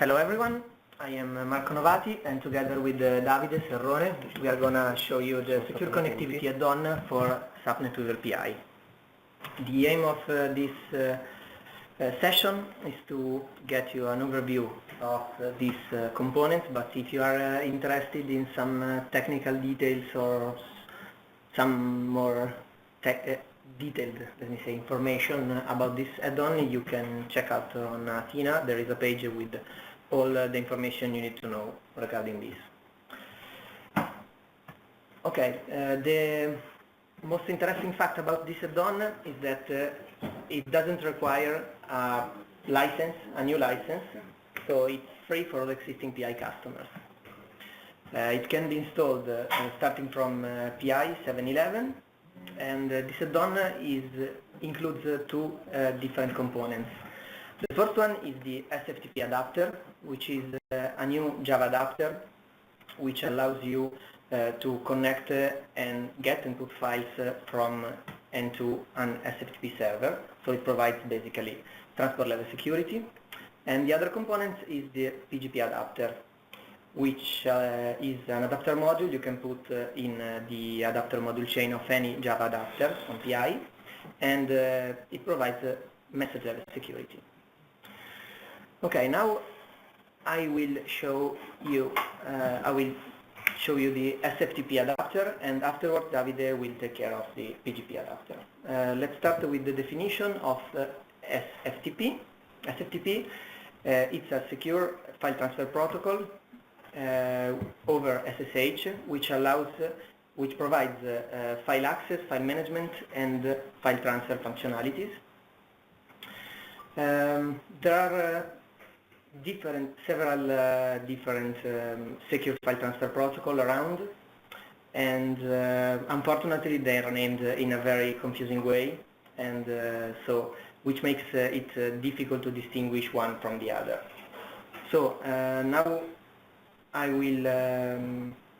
Hello everyone, I am Marco Novati and together with Davide Serrone we are going to show you the secure connectivity add-on for SAP PI. The aim of this session is to get you an overview of these components, but if you are interested in some technical details or some more detailed, information about this add-on, you can check out on Athena. There is a page with all the information you need to know regarding this. Okay, the most interesting fact about this add-on is that it doesn't require a new license, so it's free for all existing PI customers. It can be installed starting from PI 7.11, and this add-on includes two different components. The first one is the SFTP adapter, which is a new Java adapter which allows you to connect and get and put files from and to an SFTP server. So it provides basically transport level security. And the other component is the TGP adapter, which is an adapter module you can put in the adapter module chain of any Java adapter on PI, and it provides message level security. Okay, now I will show you the SFTP adapter, and afterwards Davide will take care of the PGP adapter. Let's start with the definition of SFTP. SFTP, it's a secure file transfer protocol over SSH, which provides file access, file management, and file transfer functionalities. There are several different secure file transfer protocol around, and unfortunately they are named in a very confusing way, and which makes it difficult to distinguish one from the other. So now I will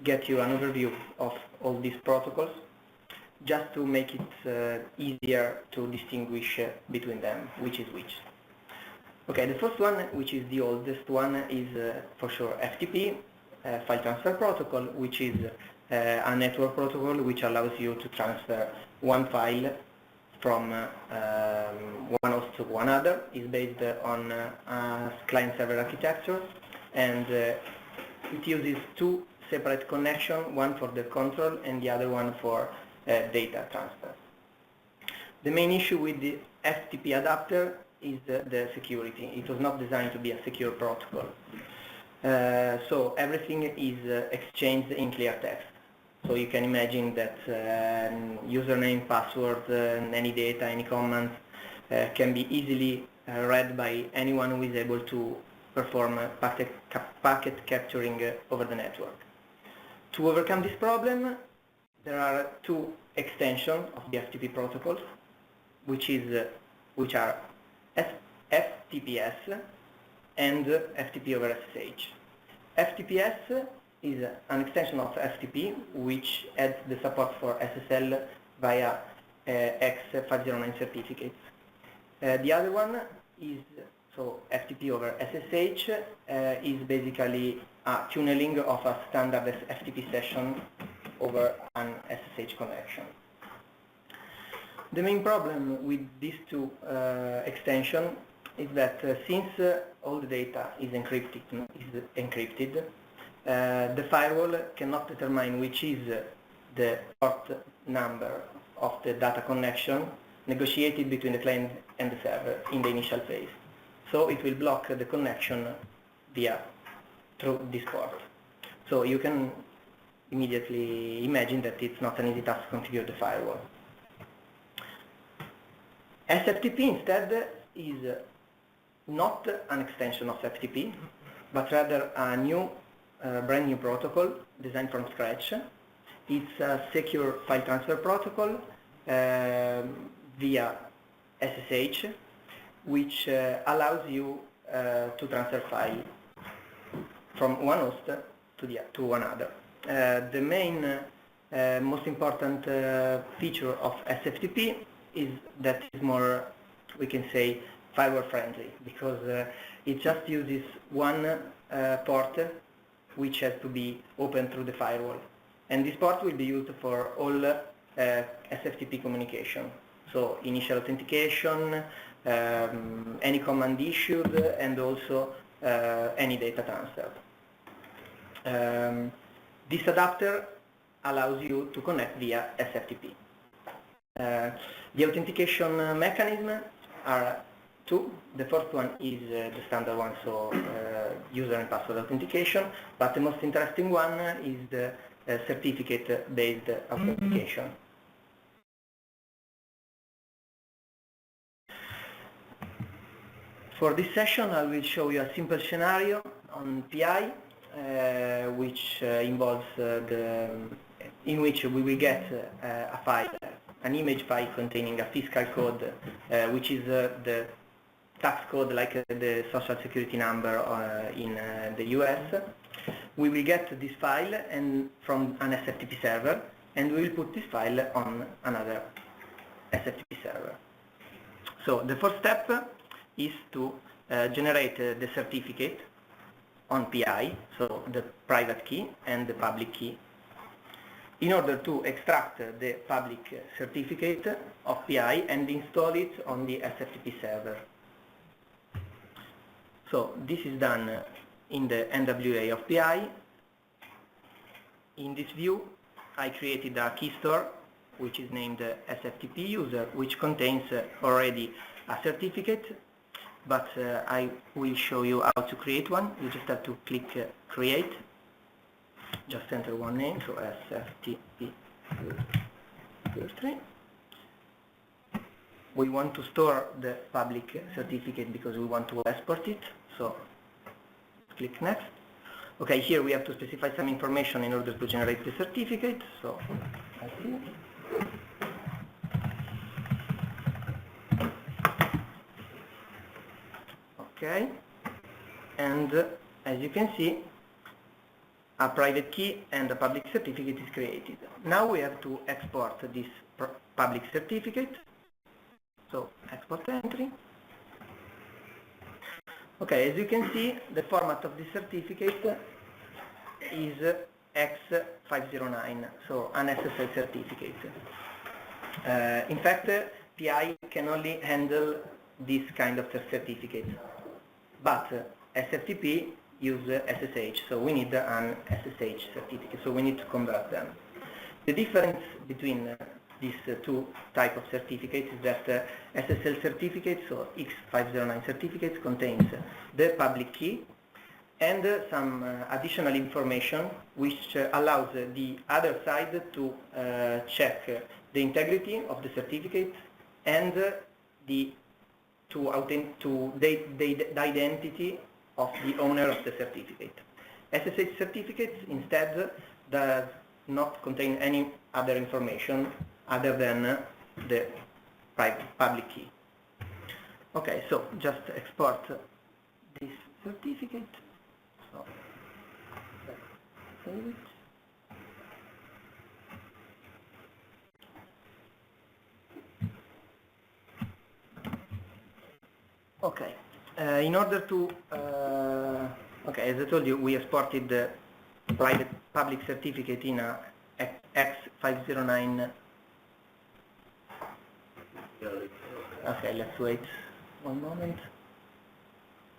get you an overview of all these protocols, just to make it easier to distinguish between them, which is which. Okay, the first one, which is the oldest one, is for sure FTP, File Transfer Protocol, which is a network protocol which allows you to transfer one file from one host to another. It's based on a client-server architecture, and it uses two separate connections, one for the control and the other one for data transfer. The main issue with the FTP adapter is the security. It was not designed to be a secure protocol. So everything is exchanged in clear text. So you can imagine that username, password, any data, any comments can be easily read by anyone who is able to perform packet capturing over the network. To overcome this problem, there are two extensions of the FTP protocols, which are FTPS and FTP over SSH. FTPS is an extension of FTP which adds the support for SSL via X509 certificates. The other one is, so FTP over SSH is basically a tunneling of a standard FTP session over an SSH connection. The main problem with these two extensions is that since all the data is encrypted, the firewall cannot determine which is the port number of the data connection negotiated between the client and the server in the initial phase. So it will block the connection through this port. So you can immediately imagine that it's not an easy task to configure the firewall. SFTP instead is not an extension of FTP, but rather a brand new protocol designed from scratch. It's a secure file transfer protocol via SSH, which allows you to transfer files from one host to another. The main most important feature of SFTP is that it's more, we can say, firewall friendly, because it just uses one port which has to be opened through the firewall. And this port will be used for all SFTP communication. So initial authentication, any command issued, and also any data transfer. This adapter allows you to connect via SFTP. The authentication mechanism are two. The first one is the standard one, so user and password authentication, but the most interesting one is the certificate-based authentication. For this session, I will show you a simple scenario on PI, which involves in which we will get a file, an image file containing a fiscal code, which is the tax code, like the social security number in the US. We will get this file and from an SFTP server, and we will put this file on another SFTP server. So the first step is to generate the certificate on PI, so the private key and the public key, in order to extract the public certificate of PI and install it on the SFTP server. So this is done in the NWA of PI. In this view, I created a key store which is named SFTP user, which contains already a certificate, but I will show you how to create one. You just have to click create, just enter one name, so SFTP 3. We want to store the public certificate because we want to export it, so click next. Okay, here we have to specify some information in order to generate the certificate, so let's see. Okay, and as you can see, a private key and a public certificate is created. Now we have to export this public certificate, so export entry. Okay, as you can see, the format of this certificate is X509, so an SSL certificate. In fact, PI can only handle this kind of certificate, but SFTP use SSH, so we need an SSH certificate, so we need to convert them. The difference between these two types of certificates is that SSL certificates, so X509 certificates, contains the public key and some additional information which allows the other side to check the integrity of the certificate and the identity of the owner of the certificate. SSH certificates instead does not contain any other information other than the public key. Okay, so just export this certificate. So let's save it. Okay, in order to, okay, as I told you, we exported the private public certificate in a X509. Okay, let's wait one moment.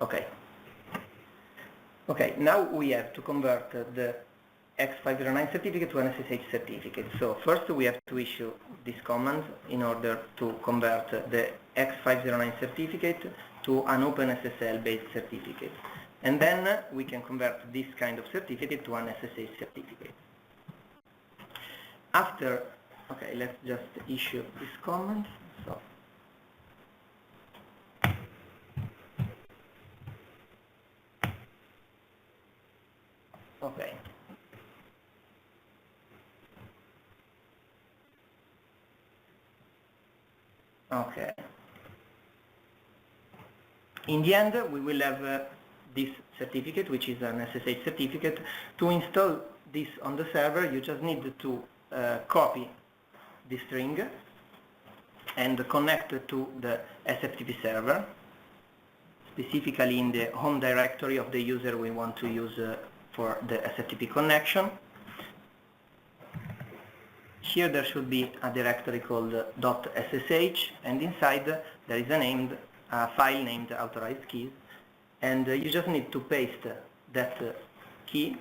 Okay. Okay, now we have to convert the X509 certificate to an SSH certificate. So first we have to issue this command in order to convert the X509 certificate to an OpenSSL based certificate. And then we can convert this kind of certificate to an SSH certificate. After, okay, let's just issue this command. So okay. Okay. In the end, we will have this certificate, which is an SSH certificate. To install this on the server, you just need to copy the string and connect to the SFTP server. specifically in the home directory of the user we want to use for the SFTP connection. Here there should be a directory called .ssh, and inside there is a file named authorized keys, and you just need to paste that key,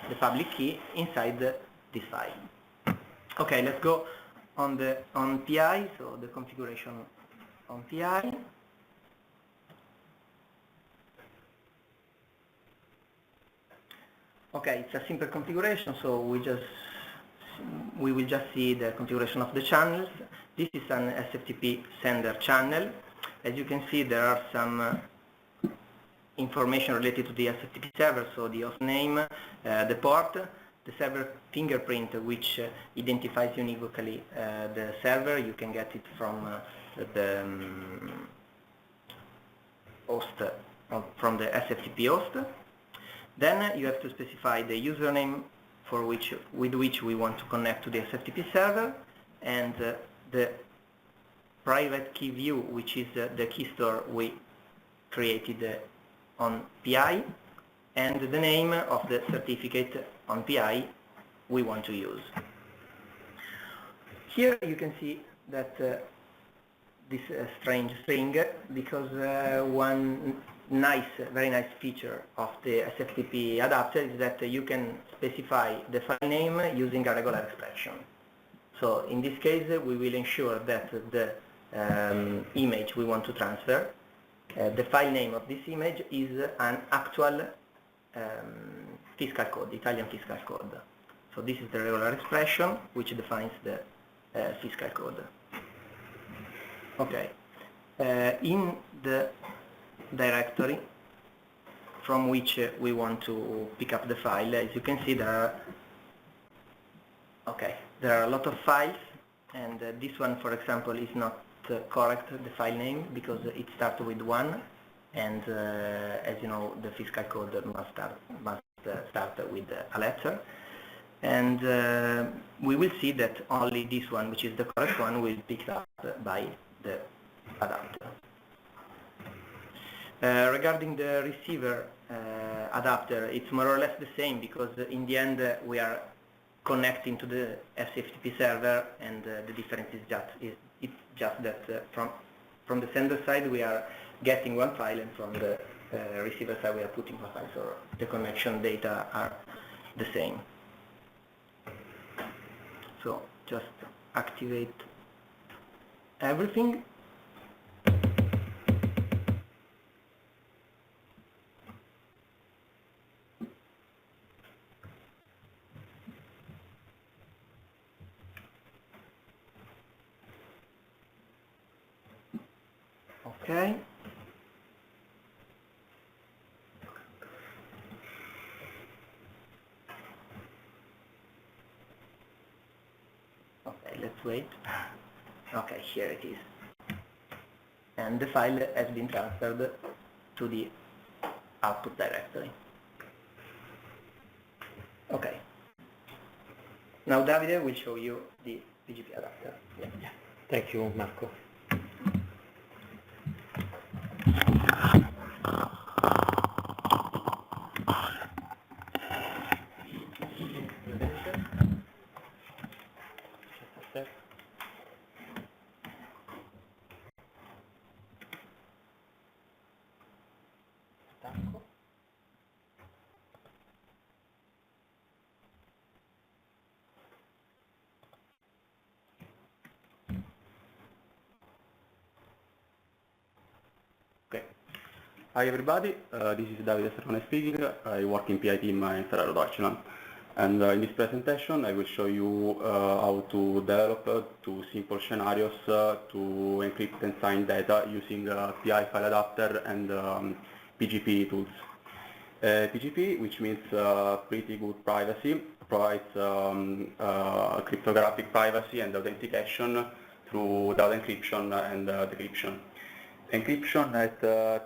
the public key, inside this file. Okay, let's go on PI, so the configuration on PI. Okay, it's a simple configuration, so we will just see the configuration of the channels. This is an SFTP sender channel. As you can see, there are some information related to the SFTP server, so the host name, the port, the server fingerprint, which identifies univocally the server. You can get it from the host, from the SFTP host. Then you have to specify the username with which we want to connect to the SFTP server, and the private key view, which is the key store we created on PI, and the name of the certificate on PI we want to use. Here you can see that this strange string, because one very nice feature of the SFTP adapter is that you can specify the file name using a regular expression. So in this case we will ensure that the image we want to transfer, the file name of this image is an actual fiscal code, Italian fiscal code. So this is the regular expression which defines the fiscal code. Okay, in the directory from which we want to pick up the file, as you can see, there are a lot of files, and this one, for example, is not correct, the file name, because it starts with 1, and as you know, the fiscal code must start with a letter, and we will see that only this one, which is the correct one, will be picked up by the adapter. Regarding the receiver adapter, it's more or less the same, because in the end we are connecting to the SFTP server, and the difference is just that from the sender side we are getting one file, and from the receiver side we are putting one file, so the connection data are the same. So just activate everything. Okay. Okay, let's wait. Okay, here it is. And the file has been transferred to the output directory. Okay. Now Davide will show you the TGP adapter. Yeah. Thank you, Marco. Okay. Hi everybody, this is Davide Serrone speaking. I work in PI team in Ferrero Deutschland, and in this presentation I will show you how to develop 2 simple scenarios to encrypt and sign data using PI file adapter and PGP tools. PGP, which means pretty good privacy, provides cryptographic privacy and authentication through data encryption and decryption. Encryption at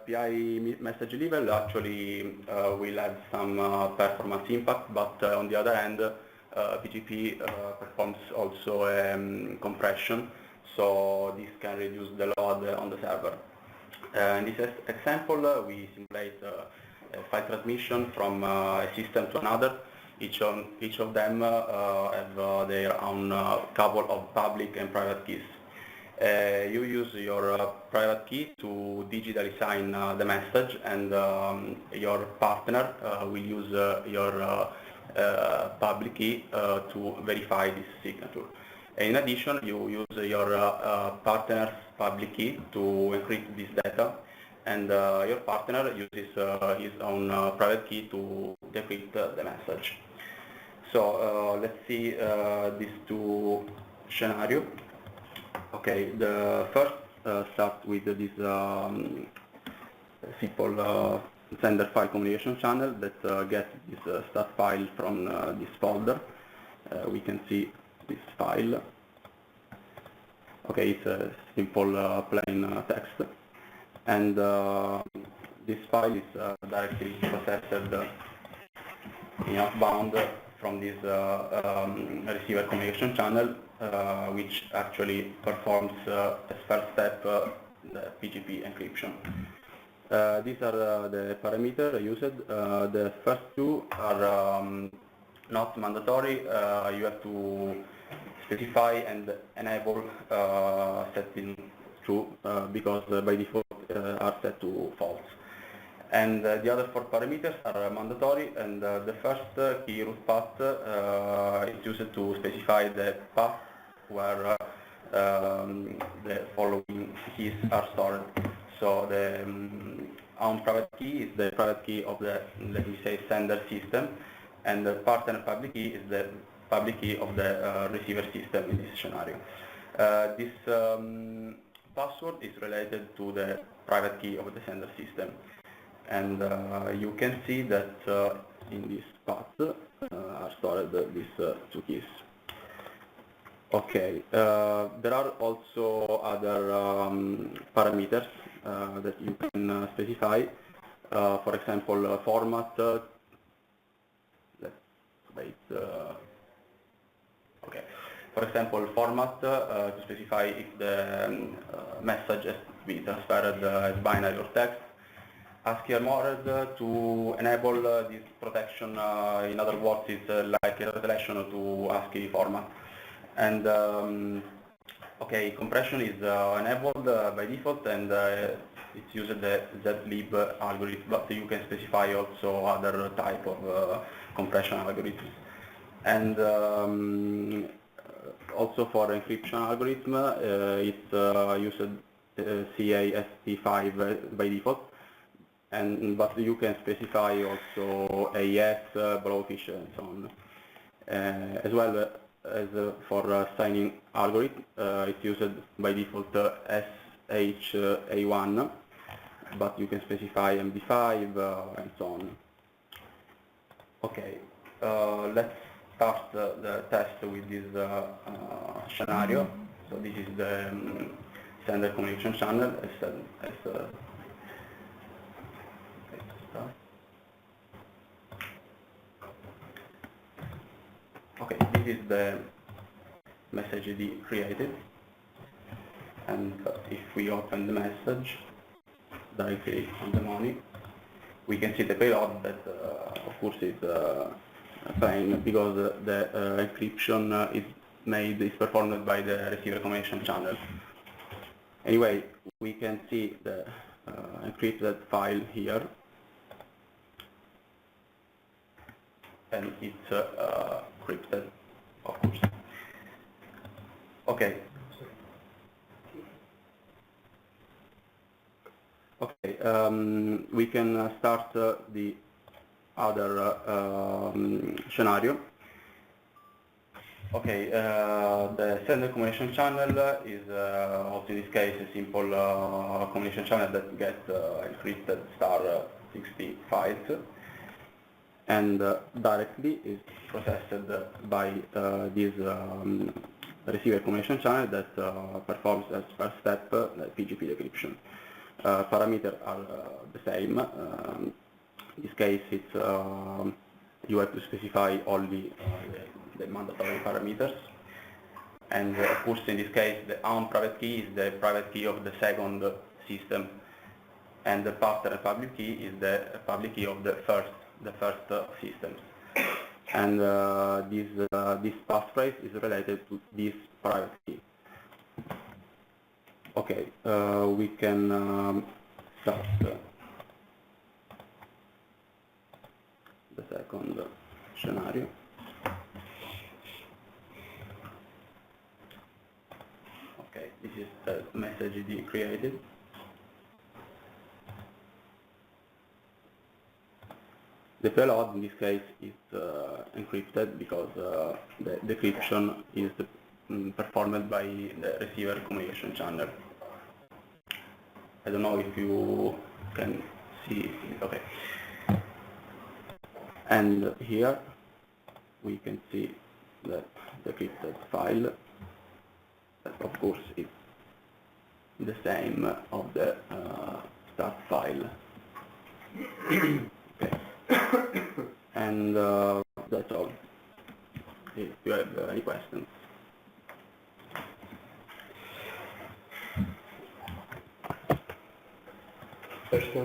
PI message level actually will have some performance impact, but on the other hand, PGP performs also compression, so this can reduce the load on the server. In this example, we simulate a file transmission from a system to another. Each of them have their own couple of public and private keys. You use your private key to digitally sign the message, and your partner will use your public key to verify this signature. In addition, you use your partner's public key to encrypt this data, and your partner uses his own private key to decrypt the message. So let's see these two scenarios. Okay, the first start with this simple sender file communication channel that gets this stat file from this folder. We can see this file. Okay, it's a simple plain text, and this file is directly processed in outbound from this receiver communication channel, which actually performs as first step the PGP encryption. These are the parameters used. The first two are not mandatory. You have to specify and enable setting true because by default are set to false. And the other four parameters are mandatory, and the first key root path is used to specify the path where the following keys are stored. So the own private key is the private key of the, let me say, sender system, and the partner public key is the public key of the receiver system in this scenario. This password is related to the private key of the sender system. And you can see that in this path are stored these two keys. Okay, there are also other parameters that you can specify. For example, format. Let's wait. Okay. For example, format to specify if the message has to be transferred as binary or text. ASCII mode to enable this protection, in other words, it's like a translation to ASCII format. And okay, compression is enabled by default, and it's used the zlib algorithm, but you can specify also other type of compression algorithms. And also for encryption algorithm, it's used CASP5 by default. But you can specify also AES, Blowfish, and so on. As well as for signing algorithm, it's used by default SHA1, but you can specify MD5 and so on. Okay, let's start the test with this scenario. So this is the sender communication channel Okay, this is the message ID created, and if we open the message directly on the money, we can see the payload that of course is plain because the encryption is performed by the receiver communication channel. Anyway, we can see the encrypted file here, and it's encrypted, of course. Okay. Okay, we can start the other scenario. Okay, the sender communication channel is also in this case a simple communication channel that gets encrypted *60 files, and directly is processed by this receiver communication channel that performs as first step the PGP decryption. Parameters are the same. In this case, it's you have to specify only the mandatory parameters, and of course in this case the own private key is the private key of the second system, and the partner public key is the public key of the first systems. And this passphrase is related to this private key. Okay, we can start the second scenario. Okay, this is a message ID created. The payload in this case is encrypted because the decryption is performed by the receiver communication channel. I don't know if you can see it. Okay. And here we can see the decrypted file that of course is the same of the start file. Okay. And that's all. If you have any questions. Question?